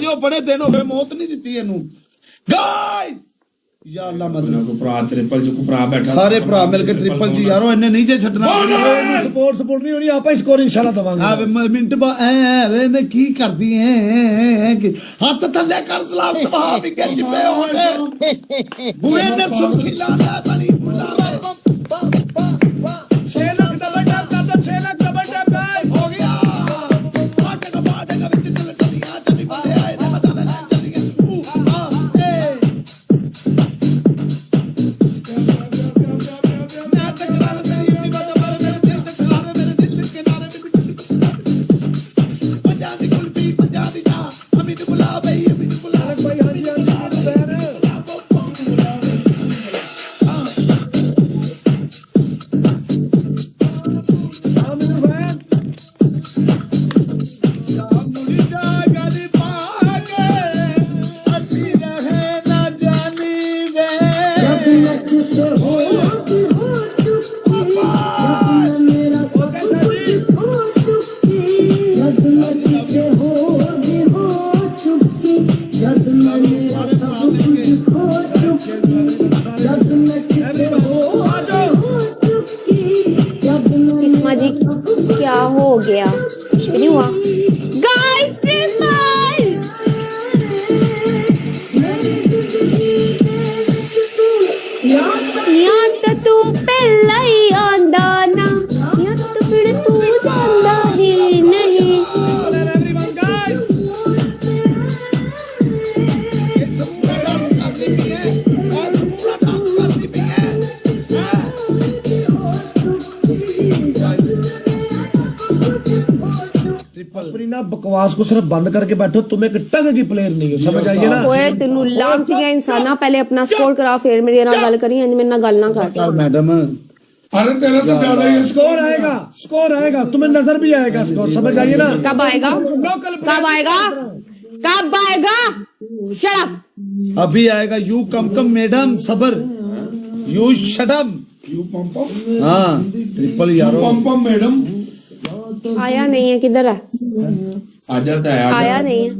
जो बड़े दिन हो गए मौत नहीं दी इनू गाइस या अल्लाह मदद को भरा ट्रिपल च को भरा बैठा सारे भरा मिलके ट्रिपल च यारो इन्ने नहीं जे छड्डना सपोर्ट नहीं होनी आप स्कोर इंशाल्लाह दवांगे आ मिनट बा ए ने की करदी है हाथ थल्ले कर सलाम तबाह भी के चिपे होने बुए ने सुर्खी ला ला बनी बुला 6 लाख डबल टैप कर दो 6 लाख डबल टैप गाइस हो गया बाटे का विच टलियां चली बंदे आए ने बता ले चली गए क्या हो गया? कुछ भी नहीं हुआ गाइस ट्रिपल याद तू पहला ही आंदा ना याद तो फिर तू जांदा ही नहीं अपनी ना बकवास को सिर्फ बंद करके बैठो, तुम एक टंग की प्लेयर नहीं हो, समझ आइए ना। ओए तेनू लांच गया इंसाना, पहले अपना स्कोर करा फिर मेरे नाल गल करी, मेरे नाल गल ना कर मैडम। अरे तेरा तो ज्यादा ही स्कोर आएगा, तुम्हें नजर भी आएगा स्कोर, समझ आइए ना। कब आएगा? कब आएगा? कब आएगा? Shut up. अभी आएगा। यू कम मैडम, सबर। You shut up. यू पंपम। हाँ ट्रिपल यारो। पंपम मैडम आया नहीं है, किधर है? आ जाता है, आया नहीं है।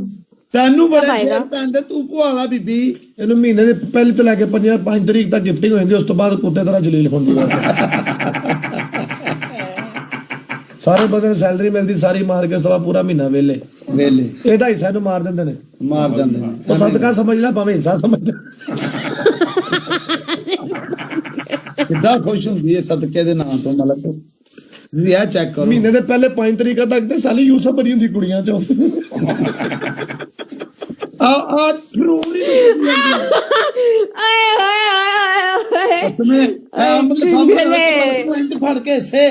तेनू बड़े शेर पैंदे तू भुआला बीबी। ਇਹਨੂੰ ਮਹੀਨੇ ਦੇ ਪਹਿਲੇ ਤੋਂ ਲੈ ਕੇ 5 ਤਰੀਕ ਤੱਕ ਗਿਫਟਿੰਗ ਹੋ ਜਾਂਦੀ, ਉਸ ਤੋਂ ਬਾਅਦ ਕੁੱਤੇ ਤਰ੍ਹਾਂ ਜਲੀਲ ਹੁੰਦੀ ਸਾਰੇ ਬੰਦੇ ਨੂੰ ਸੈਲਰੀ ਮਿਲਦੀ ਸਾਰੀ ਮਾਰ ਕੇ ਉਸ ਤੋਂ ਬਾਅਦ ਪੂਰਾ ਮਹੀਨਾ ਵੇਲੇ ਇਹਦਾ ਹਿੱਸਾ ਨੂੰ ਮਾਰ ਦਿੰਦੇ ਨੇ, ਮਾਰ ਜਾਂਦੇ ਨੇ। ਉਹ ਸਦਕਾ ਸਮਝ ਲੈ ਭਾਵੇਂ ਇਨਸਾਨ ਸਮਝ ਲੈ। ਕਿੱਦਾਂ ਖੁਸ਼ ਹੁੰਦੀ ਹੈ ਸਦਕੇ ਦੇ ਨਾਂ ਤੋਂ ਮਲਕ। ਇਹ ਚੈੱਕ ਕਰੋ, ਮਹੀਨੇ ਦੇ ਪਹਿਲੇ 5 ਤਰੀਕਾਂ ਤੱਕ ਤੇ ਸਾਲੀ ਯੂਸਫ ਭਰੀ ਹੁੰਦੀ ਕੁੜੀਆਂ ਚੋਂ। ਆ ਟਰੂਲੀ ਆਏ ਹੋਏ ਅਸਮੇ ਅਮਲ ਸਾਹਮਣੇ ਫੜ ਕੇ ਸੇ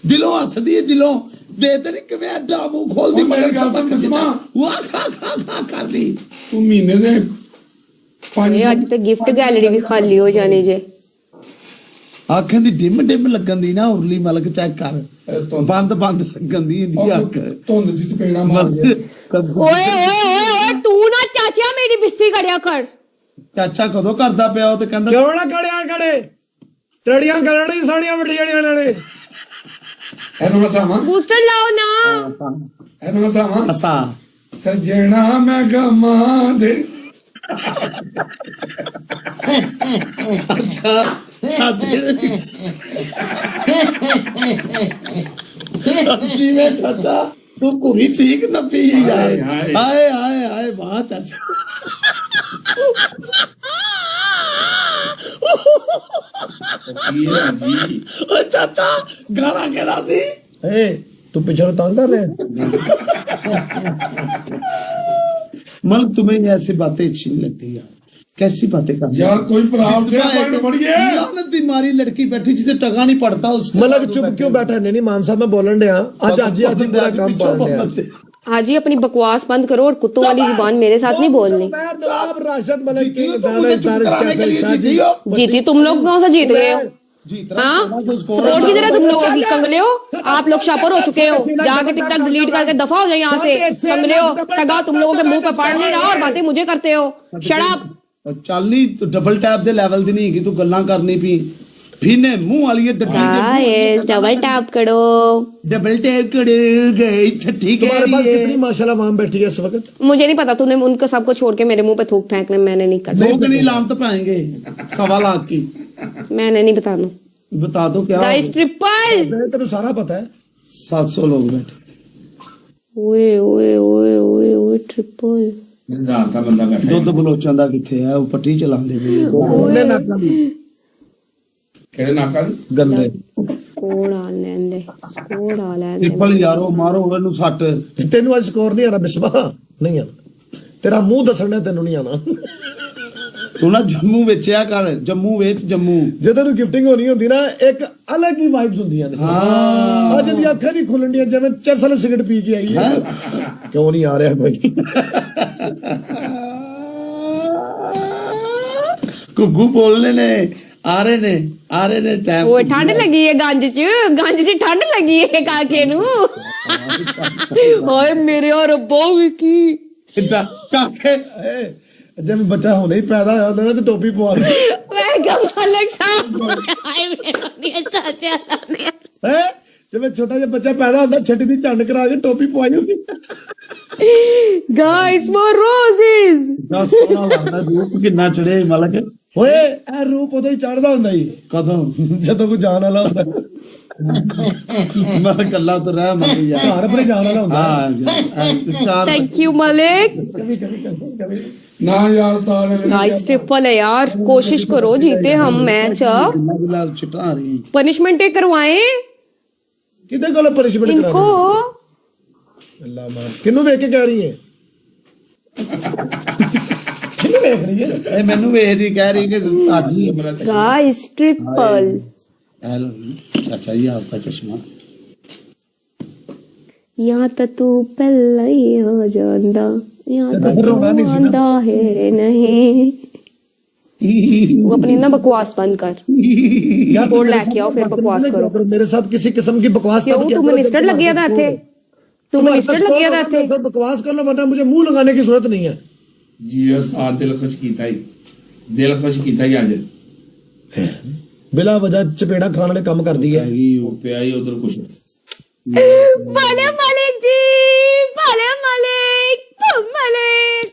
ਦਿਲੋਂ ਹੱਸਦੀ ਹੈ, ਦਿਲੋਂ ਬੇਤਰੀ ਕਿਵੇਂ ਅੱਡਾ ਮੂੰਹ ਖੋਲਦੀ ਮਗਰ ਚਤਾ ਖਸਮਾ ਵਾਹ ਖਾ ਕਰਦੀ। ਤੂੰ ਮਹੀਨੇ ਦੇ 5 ਅੱਜ ਤੇ ਗਿਫਟ ਗੈਲਰੀ ਵੀ ਖਾਲੀ ਹੋ ਜਾਣੀ ਜੇ। ਅੱਖਾਂ ਦੀ ਡਿਮ ਲੱਗਣ ਦੀ ਨਾ ਉਰਲੀ ਮਲਕ ਚੈੱਕ ਕਰ, ਬੰਦ ਲੱਗਣ ਦੀ ਇਹਦੀ ਅੱਖ ਧੁੰਦ ਸੀ ਚਪੇੜਾ ਮਾਰ ਗਿਆ। ਓਏ ਤੂੰ ਨਾ ਚਾਚਾ ਮੇਰੀ ਬਿਸਤੀ ਕਰਿਆ ਕਰ। ਚਾਚਾ ਕਦੋਂ ਕਰਦਾ ਪਿਆ? ਉਹ ਤੇ ਕਹਿੰਦਾ ਕਿਉਂ ਨਾ ਕੜੇ ਟੜੀਆਂ ਕਰਣੀ ਸਾਣੀਆਂ ਵੱਡੀਆਂ ਨਾਲੇ। ਇਹਨੂੰ ਹਸਾਵਾਂ, ਬੂਸਟਰ ਲਾਓ ਨਾ। ਇਹਨੂੰ ਹਸਾਵਾਂ। ਹਸਾ ਸਜਣਾ ਮੈਂ ਗਮਾਂ ਦੇ। ਅੱਛਾ चाची में चाचा तू पूरी ठीक न पी जाए। हाय हाय हाय वाह चाचा। चाचा गाना केड़ा सी? तू पीछे तंग कर रहे मन तुम्हें ऐसी बातें अच्छी नहीं लगती यार, कैसी बातें कर यार? कोई लानत दी मारी लड़की बैठी जिसे टका नहीं पड़ता उसको। मलक चुप क्यों बैठा? नहीं मान साहब मैं बोलन दिया आज मेरा काम पड़ हाजी अपनी बकवास बंद करो और कुत्तों वाली जुबान मेरे साथ नहीं बोलनी। राशिद मलिक जीती तुम लोग, कौन सा जीत गए हो? हाँ सपोर्ट की तरह तुम लोग कंगले हो। आप लोग शापर हो चुके हो, जाके टिकटॉक डिलीट करके दफा हो जाए यहाँ से। कंगले हो, टगा तुम लोगों के मुंह पे पड़ नहीं रहा और बातें मुझे करते हो। Shut up. ਚੱਲ ਨਹੀਂ ਡਬਲ ਟੈਪ ਦੇ ਲੈਵਲ ਦੀ ਨਹੀਂ ਹੈਗੀ, ਤੂੰ ਗੱਲਾਂ ਕਰਨੀ ਪਈ। फिने मुंह वाली ये गाइस डबल टैप करो। डबल टैप कर गए ठीक तुम्हारे पास है कितनी माशाल्लाह माम बैठी है इस वक्त? मुझे नहीं पता, तूने उनको सबको छोड़ के मेरे मुंह पे थूक फेंकने, मैंने नहीं करना। लोग नहीं लाम तो पाएंगे 1.25 लाख की मैंने नहीं बताना। बता दो क्या गाइस ट्रिपल। तेरे सारा पता है। 700 लोग बैठे ओए ओए ओए ओए ओए ट्रिपल। हज़ार का बंदा बैठा है। दुध बलोचां दा किथे है वो पट्टी चलांदे पए ਉਹਨੇ ਨਾਕਾਂ ਦੀ ਕਿਹੜੇ ਨਾਕਾਂ ਦੀ? ਗੰਦੇ ਸਕੋਰ ਆ ਲੈਂਦੇ, ਸਕੋਰ ਆ ਲੈਂਦੇ। ट्रिपल यारो मारो ਉਹਨੂੰ ਸੱਟ ਤੈਨੂੰ ਅੱਜ ਸਕੋਰ ਨਹੀਂ ਆਣਾ ਬਿਸਮਾ, ਨਹੀਂ ਆਣਾ। ਤੇਰਾ ਮੂੰਹ ਦੱਸਣਾ ਤੈਨੂੰ ਨਹੀਂ ਆਣਾ। ਤੂੰ ਨਾ ਜੰਮੂ ਵੇਚਿਆ ਕਰ, ਜੰਮੂ ਵੇਚ ਜੰਮੂ। ਜਦੋਂ ਨੂੰ ਗਿਫਟਿੰਗ ਹੋਣੀ ਹੁੰਦੀ ਨਾ ਇੱਕ ਅਲੱਗ ਹੀ ਵਾਈਬਸ ਹੁੰਦੀਆਂ ਨੇ। ਹਾਂ ਅੱਜ ਦੀ ਅੱਖਾਂ ਨਹੀਂ ਖੁੱਲਣੀਆਂ ਜਿਵੇਂ ਚਰਸਲ ਸਿਗਰਟ ਪੀ ਕੇ ਆਈ ਹੈ। ਕਿਉਂ ਨਹੀਂ ਆ ਰਿਹਾ ਕੋਈ? ਗੁੱਗੂ ਬੋਲਨੇ ਨੇ ਆ ਰਹੇ ਨੇ ਟਾਈਮ। ओए ठंड लगी है गंज च ठंड लगी है काके नु। ओए मेरे और रब्बो की ਕਿੱਦਾਂ ਕਾਕੇ ਜਿਵੇਂ ਬੱਚਾ ਹੁਣੇ ਹੀ ਪੈਦਾ ਹੋਇਆ ਹੁੰਦਾ ਨਾ ਤੇ ਟੋਪੀ ਪਵਾ ਦੇ। मैं कब अलग साहब हाय मेरा नहीं चाचा ने ਹੈ ਜਿਵੇਂ ਛੋਟਾ ਜਿਹਾ ਬੱਚਾ ਪੈਦਾ ਹੁੰਦਾ ਛੱਟੀ ਦੀ ਝੰਡ ਕਰਾ ਕੇ ਟੋਪੀ ਪਵਾਈ ਹੁੰਦੀ। गाइस मोर रोजेस। ਦਾ ਸੋਹਣਾ ਲੱਗਦਾ ਰੂਪ ਕਿੰਨਾ ਚੜੇ ਮਲਕ। ਓਏ ਇਹ ਰੂਪ ਉਦੋਂ ਹੀ ਚੜਦਾ ਹੁੰਦਾ ਹੀ ਕਦੋਂ ਜਦੋਂ ਕੋਈ ਜਾਣ ਵਾਲਾ ਹੁੰਦਾ। ਮੈਂ ਕੱਲਾ ਤਾਂ ਰਹਿ ਮਰ ਯਾਰ। ਘਰ ਆਪਣੇ ਜਾਣ ਵਾਲਾ ਹੁੰਦਾ। ਹਾਂ ਚਾਰ थैंक यू मलिक। ਨਾ ਯਾਰ ਸਾਲੇ ਨੇ गाइस ट्रिपल है यार, कोशिश करो जीते हम मैच। ਗਿਲਾ ਛਿਟਾ ਆ ਰਹੀ पनिशमेंट करवाएं ਕਿਤੇ ਕੋਲ ਪਨਿਸ਼ਮੈਂਟ ਕਰਾ इनको। ਦੇ। ਅੱਲਾ ਮਾਰ ਕਿਹਨੂੰ ਵੇਖ ਕੇ ਕਹਿ ਰਹੀ ਹੈ? ਕਿਹਨੂੰ ਵੇਖ ਰਹੀ ਹੈ? ਇਹ ਮੈਨੂੰ ਵੇਖਦੀ ਕਹਿ ਰਹੀ ਕਿ ਅੱਜ ਹੀ गाइस ट्रिपल। हेलो चाचा जी आपका चश्मा यहाँ तो तू पहला ही हो जांदा, यहाँ तो रोना नहीं तू सी ना। आंदा है नहीं। वो अपनी ना बकवास बंद कर। यार बोर्ड लेके आओ फिर बकवास करो। मेरे साथ किसी किस्म की बकवास क्यों तू मिनिस्टर लग गया था थे? तू मिनिस्टर लग गया था थे? सर बकवास कर लो वरना मुझे मुंह लगाने की जरूरत नहीं है। ਜੀ ਉਸਤਾਦ ਦਿਲ ਖੁਸ਼ ਕੀਤਾ ਹੀ ਅੱਜ। बिला वजह चपेड़ा खाने वाले काम कर दिया। ਉਹ ਪਿਆ ਹੀ ਉਧਰ ਕੁਛ भले मलिक जी, भले मलिक, मलिक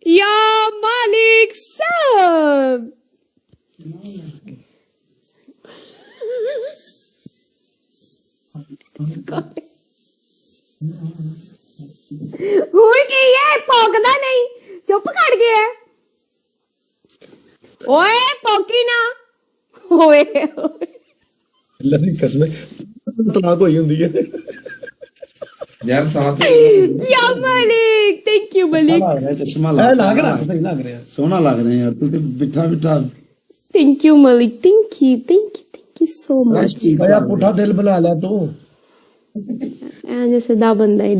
या मालिक साहब। हुई की ये पोकदा नहीं, चुप कर गया। ओए पोकी ना ओए अल्लाह दी कसम तलाक होई हुंदी है। ਯਾਰ ਸਾਥ या मालिक। थैंक यू मालिक। चश्मा ए लाग रहा सही लाग रहा। सोना लग रहा है यार तू तो बिठा बिठा थैंक यू मालिक। Thank you so much. भैया पुठा दिल बना ले तू। जैसे दा बंदा है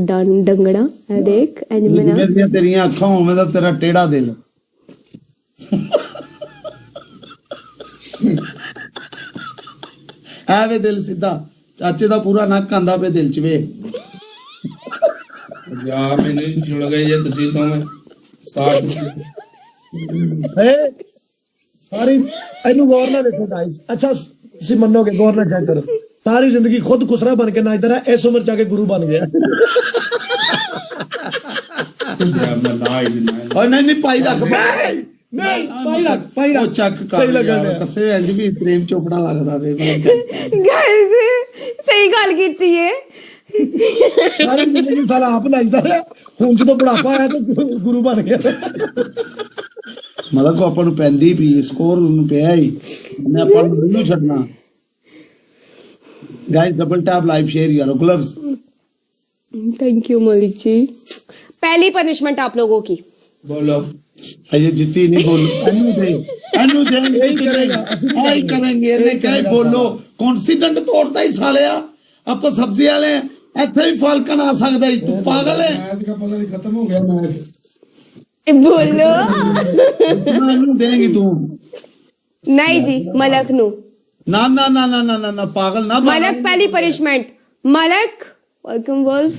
डंगड़ा है देख एंड में ना तेरियां अखां होवे दा तेरा टेढ़ा दिल। ਐਵੇਂ ਦਿਲ ਸਿੱਧਾ ਚਾਚੇ ਦਾ ਪੂਰਾ ਨੱਕ ਆਂਦਾ ਪਏ ਦਿਲ ਚ ਵੇ। ਯਾਰ ਮੈਨੂੰ ਜੁੜ ਗਏ ਜੇ ਤੁਸੀਂ ਦੋਵੇਂ ਸਾਥ। ए सारी एनु गौर ना देखो गाइस। अच्छा तुसी मनोगे गौर ना चेक करो। सारी जिंदगी खुद खुसरा बन के नाचता रहा, इस उम्र जाके गुरु बन गया। ਯਾਰ ਮੈਂ ਨਾ ਹੀ ਦਿਨਾ ਓਏ ਨਹੀਂ ਨਹੀਂ ਪਾਈ ਰੱਖ नहीं पाई रख ਉਹ ਚੱਕ ਕਰ सही लगा ਯਾਰ, ਕਸੇ ਇੰਜ ਵੀ ਪ੍ਰੇਮ ਚੋਪੜਾ ਲੱਗਦਾ ਵੇ गाइस सही गल कीती है। सारी जिंदगी साला आप नाचता रहा, हुन जदों बुढ़ापा आया तो गुरु बन गया। ਮਤਲਬ ਕੋ ਆਪਾਂ ਨੂੰ ਪੈਂਦੀ ਪੀ ਸਕੋਰ ਨੂੰ ਪਿਆ ਹੀ ਮੈਂ ਆਪਾਂ ਨੂੰ ਨਹੀਂ ਛੱਡਣਾ। Guys double tap live share यार gloves. Thank you Malik ji. पहली पनिशमेंट आप लोगों की। ਬੋਲੋ अये जितनी नहीं बोलो अनु देंगे नहीं करेगा आई करेंगे नहीं क्या बोलो कॉन्फिडेंट तोड़ता ही सालिया आप सब्जी वाले ਇੱਥੇ ਵੀ ਫਾਲਕਨ ਆ ਸਕਦਾ ਹੀ ਤੂੰ ਪਾਗਲ ਹੈ। ਮੈਚ ਦਾ ਪਤਾ ਨਹੀਂ ਖਤਮ ਹੋ ਗਿਆ ਮੈਚ। बोलो ਮੈਨੂੰ ਦੇਂਗੀ ਤੂੰ नहीं जी मलक नु। ना ना ना ना ना ना ना पागल ना मलक पहली पनिशमेंट। मलक वेलकम वुल्फ।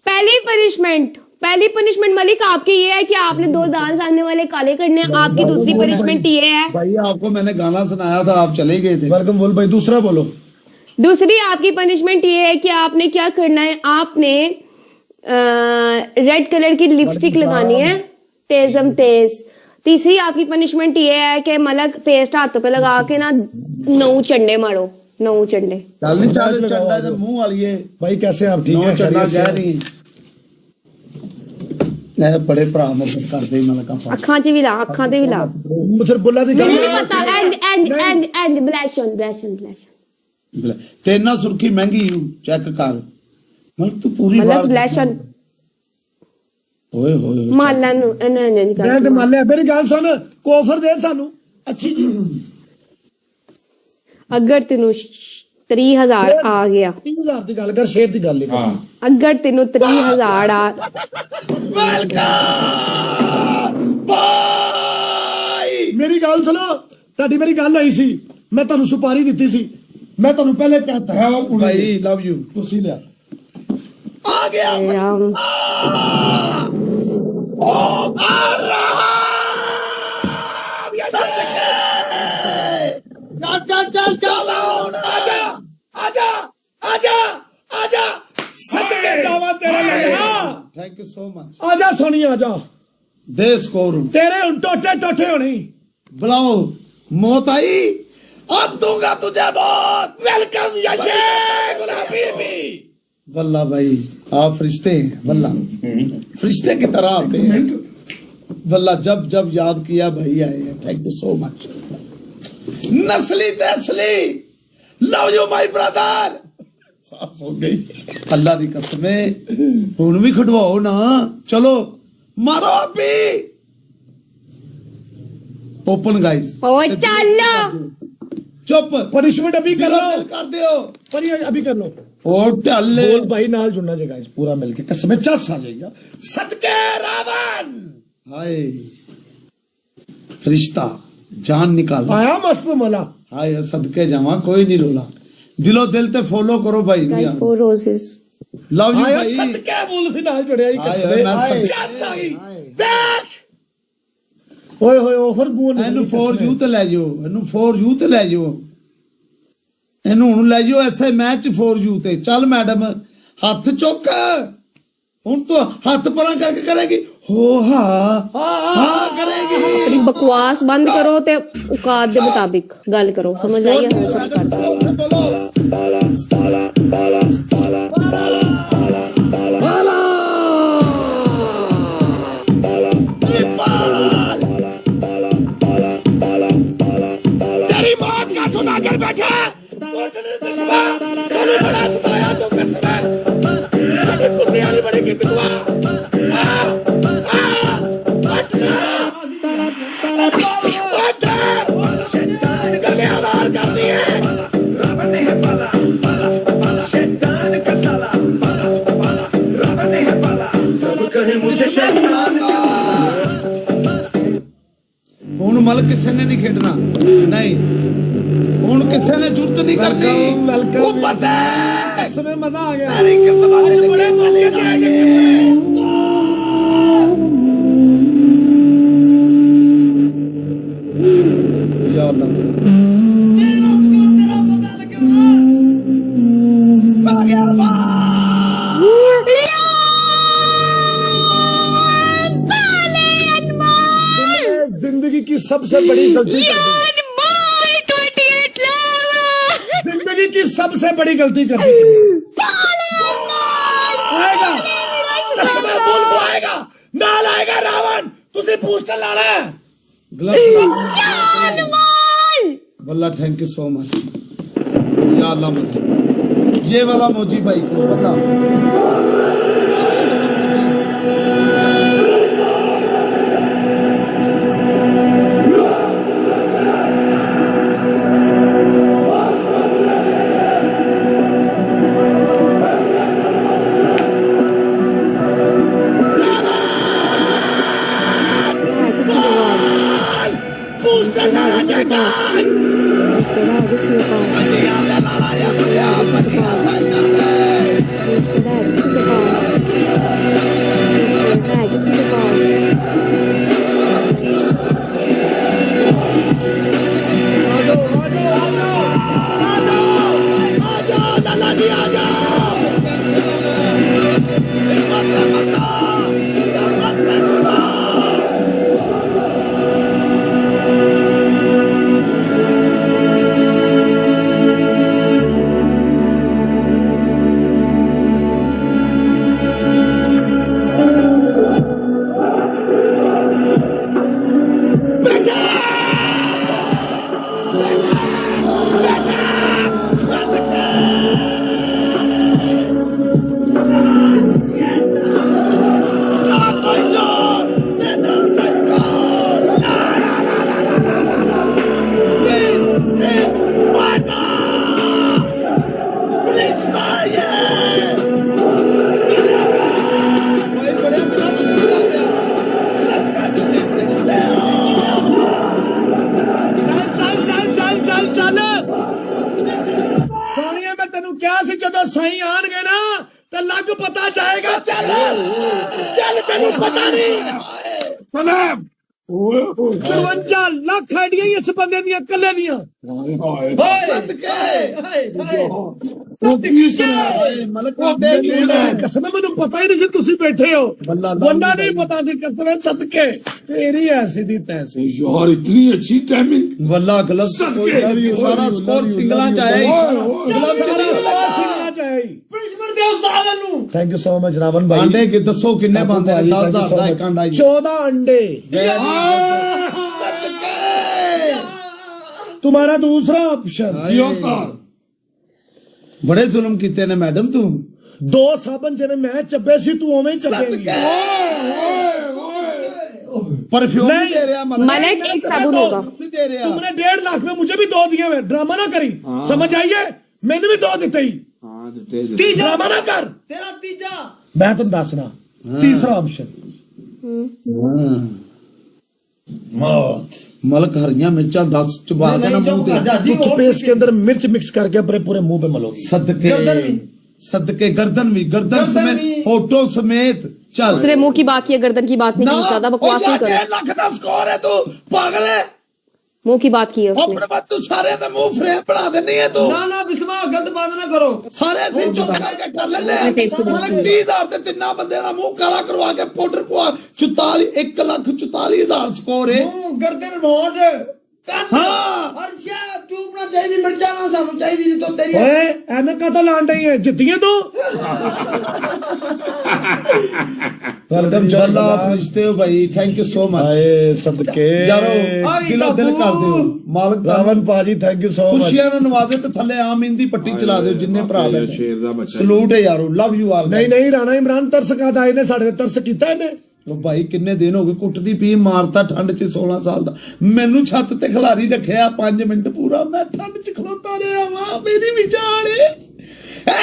पहली पनिशमेंट पहली पनिशमेंट मलिक आपकी ये है कि आपने 2 दांत सामने वाले काले करने हैं। आपकी दूसरी पनिशमेंट ये है, भाई आपको मैंने गाना सुनाया था, आप चले गए थे। वेलकम बोल भाई, दूसरा बोलो। दूसरी आपकी पनिशमेंट ये है कि आपने क्या करना है, आपने रेड कलर की लिपस्टिक लगानी है तेजम तेज। तीसरी आपकी पनिशमेंट ये है कि मलक पेस्ट हाथों पे लगा के ना 9 चंडे मारो, 9 चंडे। चल नहीं चल चंडा ते मुंह वालिए भाई कैसे आप? ठीक है, चंडा खैरियत से कह हैं? रही है बड़े भरा मोहब्बत करते ही मलका पा अखां च भी ला, अखां ते भी ला। फिर बुला दी नहीं पता, एंड ब्लैशन तेना सुर्खी महंगी यू चेक कर मतलब तू पूरी मतलब बार ब्लैशन ओए होए माला नु नहीं मैं ते मान लिया। मेरी गल सुन, कोफर दे सानू अच्छी जी। अगर तेनू 30,000 आ गया, 30,000 की गल कर, शेर की गल नहीं कर। हाँ अगर तेनू 30,000 आ भाई मेरी गल सुनो, ताड़ी मेरी गल आई सी, मैं तानू सुपारी दित्ती सी, मैं तानू पहले कहता है वो कुड़ी भाई लव यू कुर्सी लिया। आ गया चल चल आजा आजा आजा आजा सदके जावा तेरे लगा। Thank you so much. आजा सोनी आजा, दे स्कोर तेरे टोटे टोटे होनी। बुलाओ मौत आई, अब दूंगा तुझे मौत। वेलकम यशे गुलाबी भी। वल्ला भाई आप फरिश्ते हैं, वल्ला फरिश्ते की तरह आते हैं वल्ला। जब जब याद किया भाई आए हैं। Thank you so much. नस्ली तसली लव यू माय ब्रदर। साफ हो गई अल्लाह दी कसम है। हुन भी खड़वाओ ना, चलो मारो अभी। ओपन गाइस, ओ चलो चुप। पनिशमेंट अभी कर लो, कर दियो पर अभी कर लो। ओ टल्ले बोल भाई नाल जुड़ना जे गाइस, पूरा मिलके कसम चस आ जाएगा। सदके रावण। हाय फरिश्ता जान निकाल आया मस्त मला। हाय सदके जावा, कोई नहीं रोला। दिलो दिल ते फॉलो करो भाई। गाइस 4 रोजेस लव यू आया भाई। सदके बोल भी नाल जुड़िया ही आए, कसम। मैं आए। चस आ गई देख। ओए होए ऑफर बोल ਇਹਨੂੰ 4U ਤੇ ਲੈ ਜਾਓ, ਇਹਨੂੰ 4U ਤੇ ਲੈ ਜਾਓ, ਇਹਨੂੰ ਹੁਣ ਲੈ ਜਾਓ ਐਸੇ ਮੈਚ 4U ਤੇ। ਚੱਲ ਮੈਡਮ ਹੱਥ ਚੁੱਕ, ਹੁਣ तो ਹੱਥ ਪਰਾਂ ਕਰਕੇ ਕਰੇਗੀ ਹੋ ਹਾਂ ਕਰੇਗੀ। अपनी बकवास बंद करो ते औकात दे मुताबिक गल करो, समझ आई है? तेरी मौत का सुनाकर बैठा उठने कसमा चलो बड़ा सताया तो कसमा साडी कुत्ते वाली बड़ी गीत दुआ गले आवार करनी है। ਹੁਣ ਮਲ ਕਿਸੇ ਨੇ ਨਹੀਂ ਖੇਡਣਾ, ਨਹੀਂ ਹੁਣ ਕਿਸੇ ਨੇ ਜ਼ਰੂਰਤ ਨਹੀਂ ਕਰਨੀ। ਉਹ ਪਤਾ ਹੈ समय मजा आ गया। तेरी किस्मत बड़े मौके जाएंगे। या अल्लाह जिंदगी की सबसे बड़ी गलती कर दी। जिंदगी की सबसे बड़ी गलती कर दी। आएगा कसम है, बोल वो आएगा नाल आएगा रावण। तुझे पूछते लाना है वल्ला। थैंक यू सो मच या अल्लाह। मुझे ये वाला मोजी भाई को वल्ला पूछते लाना जाएगा। पतिया दे लाना या पतिया साइना दे। ਚੱਲ ਤੈਨੂੰ ਪਤਾ ਨਹੀਂ 54 ਲੱਖ ਆਈਡੀਆਂ ਇਸ ਬੰਦੇ ਦੀਆਂ ਕੱਲੇ ਦੀਆਂ ਸਦਕੇ ਮਲਕ ਕਸਮ ਮੈਨੂੰ ਪਤਾ ਹੀ ਨਹੀਂ ਸੀ ਤੁਸੀਂ ਬੈਠੇ ਹੋ ਬੰਦਾ ਨਹੀਂ ਪਤਾ ਸੀ ਕਸਮ ਸਦਕੇ ਤੇਰੀ ਐਸੀ ਦੀ ਤੈਸੀ यार इतनी अच्छी टाइमिंग ਵੱਲਾ ਗਲਤ ਸਦਕੇ। ਸਾਰਾ ਸਕੋਰ ਸਿੰਗਲਾਂ ਚ ਆਇਆ thank you so much Ravan ਭਾਈ ਆਂਡੇ ਕਿ ਦੱਸੋ ਕਿੰਨੇ ਬੰਦੇ 10,000 ਦਾ ਇੱਕ ਆਂਡਾ 14 अंडे ਸਦਕੇ तुम्हारा दूसरा ऑप्शन जियो उस्ताद ਬੜੇ ਜ਼ੁਲਮ ਕੀਤੇ ਨੇ ਮੈਡਮ ਤੂੰ 2 ਸਾਬਨ ਜਿਹਨੇ ਮੈਂ ਚੱਬੇ ਸੀ ਤੂੰ ਉਵੇਂ ਹੀ ਚੱਬੇਂਗੀ ਸਦਕੇ परफ्यूम नहीं दे रहा मलक एक साबुन होगा। नहीं दे रहा तुमने 1.5 लाख में मुझे भी 2 दिए हुए ड्रामा ना करी समझ आइए मैंने भी 2 दिते ही हाँ देते तीजा ड्रामा ना कर तेरा तीजा मैं तुम दसना तीसरा ऑप्शन मौत मलक हरियां मिर्चा 10 चबा के ना मुंह पे टूथपेस्ट के अंदर मिर्च मिक्स करके अपने पूरे मुंह पे मलोगी सदके सदके गर्दन समेत होठों समेत चल उसने मुंह की बात की है, गर्दन की बात नहीं की। ज्यादा बकवास नहीं करो। 1.5 लाख का स्कोर है तू पागल है मुंह की बात की है उसने। अपने बात तू सारे का मुंह फ्रेम बना देनी है तू ना बिस्मा गलत बात ना करो सारे से चुप करके कर लेने 30,000 ਤੇ ਤਿੰਨਾਂ ਬੰਦੇ ਦਾ ਮੂੰਹ ਕਾਲਾ ਕਰਵਾ ਕੇ ਪਾਊਡਰ ਪਵਾ 1,44,000 ਸਕੋਰ ਹੈ गर्दन मोड़ हाँ अर्शिया चूपना चाहिए मिर्चा ना सानू चाहिए नहीं तो तेरी ओए ऐनक का तो लान रही है जितिए तो वेलकम अल्लाह फरिश्ते हो भाई थैंक यू सो मच आए सदके यारो दिलो दिल कर दियो मालिक रावण पाजी थैंक यू सो मच खुशियां ਨਾਲ ਨਵਾਜ਼ੇ ਤੇ ਥੱਲੇ ਆਮੀਨ ਦੀ ਪੱਟੀ ਚਲਾ ਦਿਓ ਜਿੰਨੇ ਭਰਾ ਬੈਠੇ शेर दा बच्चा ਸਲੂਟ ਹੈ ਯਾਰੋ ਲਵ ਯੂ ਆਲ नहीं नहीं राणा इमरान तरस का आए ने साडे तरस कीता इने ਉਹ ਭਾਈ ਕਿੰਨੇ ਦਿਨ ਹੋ ਗਏ ਕੁੱਟਦੀ ਪੀ ਮਾਰਤਾ ਠੰਡ 'ਚ 16 ਸਾਲ ਦਾ ਮੈਨੂੰ ਛੱਤ ਤੇ ਖਿਲਾਰੀ ਰੱਖਿਆ 5 ਮਿੰਟ ਪੂਰਾ ਮੈਂ ਠੰਡ 'ਚ ਖਲੋਤਾ ਰਿਹਾ ਵਾਂ ਮੇਰੀ ਵੀ ਜਾਨ ਐ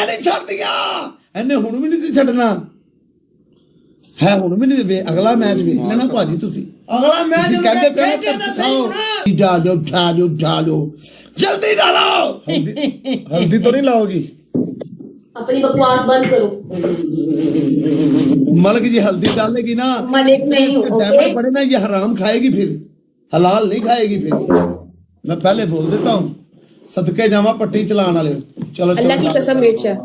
ਨਹੀਂ ਛੱਡਦੀਆਂ ਇਹਨੇ ਹੁਣ ਵੀ ਨਹੀਂ ਛੱਡਣਾ ਹੈ ਹੁਣ ਵੀ ਨਹੀਂ ਅਗਲਾ ਮੈਚ ਵੇਖ ਲੈਣਾ ਭਾਜੀ ਤੁਸੀਂ अगला मैच ਕਹਿੰਦੇ ਪਏ ਡਾਲੋ ਜਲਦੀ ਡਾਲੋ हल्दी तो नहीं लाओगी अपनी बकवास बंद करो। मलक जी हल्दी डालेगी ना मलिक नहीं हो, डैमेज ओके? पड़े ना ये हराम खाएगी फिर हलाल नहीं खाएगी फिर मैं पहले बोल देता हूँ सदके जावा पट्टी चलाने वाले चलो अल्लाह की कसम मिर्च है।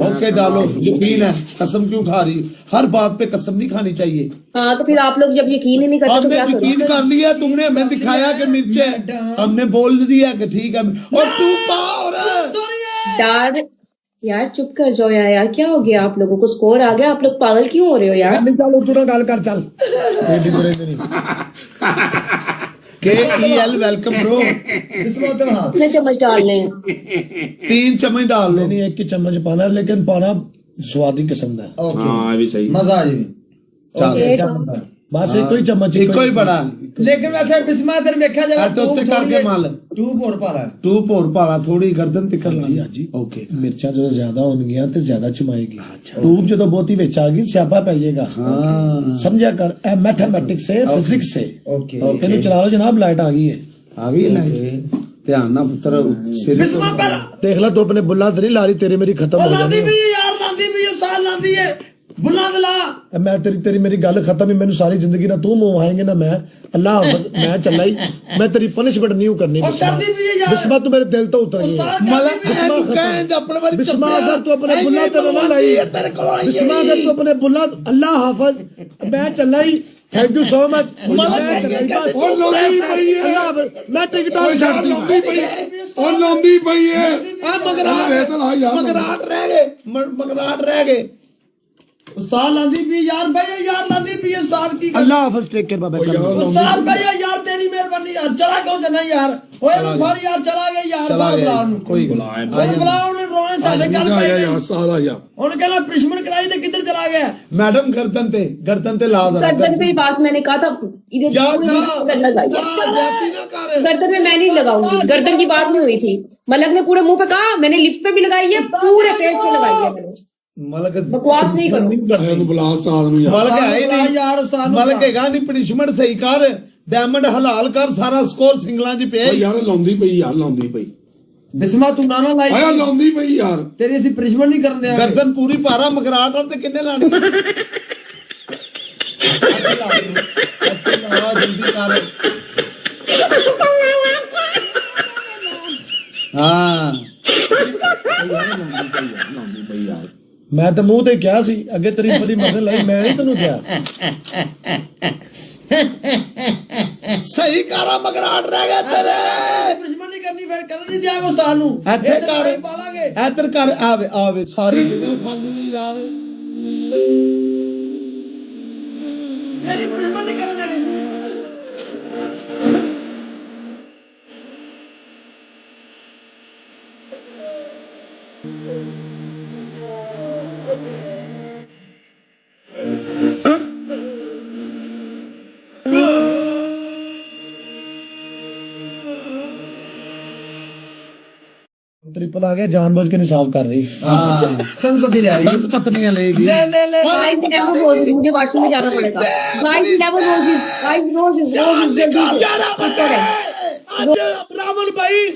ओके डालो यकीन है कसम क्यों खा रही हर बात पे कसम नहीं खानी चाहिए हाँ तो फिर आप लोग जब यकीन ही नहीं करते तो हमने क्या यकीन करो? कर लिया तुमने हमें दिखाया कि मिर्च है हमने बोल दिया कि ठीक है और तू पावर डार यार चुप कर जाओ यार क्या हो गया आप लोगों को? स्कोर आ गया, आप लोग पागल क्यों हो रहे हो यार? नहीं चल तू ना गल कर चल एडी बुरे मेरी KEL वेलकम ब्रो कितने चम्मच डालने हैं? 3 चम्मच डाल लो नहीं एक ही चम्मच पाना है, लेकिन पाना स्वादी किस्म का हाँ ये भी सही मजा आ जाए चल बस एक ही चम्मच ਇੱਕੋ ਹੀ ਬੜਾ लेकिन वैसे बिस्मा तेरे देखा ਆ ਤੇ ਉੱਤੇ ਕਰਕੇ ਮਾਲ ट्यूब और पा रहा है ਤੂੰ ਭੋਰ ਭਾਲਾ ਥੋੜੀ ਗਰਦਨ ਤੇ ਕਰ ਲਾ जी जी ओके मिर्चा जो ज्यादा होनगियां ते ज्यादा चुमाएगी ट्यूब जो बहुती विच आ गई स्यापा पै जाएगा हाँ समझा कर ए मैथमेटिक्स से फिजिक्स से ओके इन्हें चला लो जनाब लाइट आ गई है आ गई लाइट ध्यान ना पुत्र सिर देख ला तू अपने बुल्ला नहीं ला रही तेरी मेरी खत्म हो जाती है यार लांदी भी उस्ताद लांदी है बुला दिला मैं तेरी मेरी गल खत्म ही मैंने सारी जिंदगी ना तू मुंह आएंगे ना मैं अल्लाह हाफ़िज़ मैं चला ही मैं तेरी पनिशमेंट नहीं करनी और करदी भी है यार बिस्मा तू मेरे दिल तो उतर गई है ਮਲਕ ਤੂੰ ਕਹਿ ਆਪਣੇ ਵਾਰੀ बिस्मा अगर तू अपने बुल्ला तेरे ना लाई ਤੇਰੇ ਕੋਲ ਆਈ बिस्मा अगर तू अपने बुल्ला अल्लाह हाफ़िज़ मैं चला ही थैंक यू सो मच मैं चला ही बस अल्लाह हाफ़िज़ मैं टिकटॉक छाड़ दी और लौंदी पई है ਆ मगराट रह गए मगराट रह गए उस्ताद लांदी भी यार भैया यार लांदी भी उस्ताद की अल्लाह हाफ़िज़ टेक केयर बाबा उस्ताद भैया यार तेरी मेहरबानी यार चला क्यों जाना यार ओए फिर यार चला गया यार चला बाहर गया बुलाओ कोई बुलाओ ने रोने साडे घर पे उन्होंने कहना प्रिशमन कराई ते किधर चला गया मैडम गर्दन ते ला दे गर्दन पे बात मैंने कहा था इधर यार पूरी गर्दन लगाई है। जाती ना कर गर्दन में मैं नहीं लगाऊंगी, गर्दन की बात नहीं हुई थी। मलक ने पूरे मुंह पे कहा, मैंने लिप्स पे भी लगाई है, पूरे फेस पे लगाई है मैंने। मलक बकवास नहीं करो। बुला उस्ताद नु यार मलक है ही नहीं यार उस्ताद मलक हैगा नहीं पनिशमेंट सही कर डायमंड हलाल कर सारा स्कोर सिंगलां च पे यार लौंदी पई यार लौंदी पई बिस्मा तू ना लाई आया लौंदी पई यार तेरी ਅਸੀਂ ਪ੍ਰਿਸ਼ਮਨ ਨਹੀਂ ਕਰਨ ਦਿਆ गर्दन पूरी पारा मगराट और ते किन्ने लानी जल्दी कर हाँ मैं तो मुंह ते क्या सी अगे तेरी बड़ी मदद लाई मैं नहीं तेनू क्या सही करा मगर आट रह गया तेरे दुश्मन नहीं करनी फिर कर नहीं दिया उस्ताद नु ਇੱਥੇ ਕਰ पालांगे ਇੱਧਰ ਕਰ ਆਵੇ ਆਵੇ ਸਾਰੀ ਖਾਲੀ ਆਵੇ मेरी दुश्मन नहीं करने देनी ट्रिपल आ गया जानबूझ के नहीं साफ कर रही संपत्ति ले आई सब पत्नियां लेगी गाइस नेवर रोज मुझे वॉशरूम में जाना पड़ेगा गाइस नेवर रोज गाइस रोज आज रावण भाई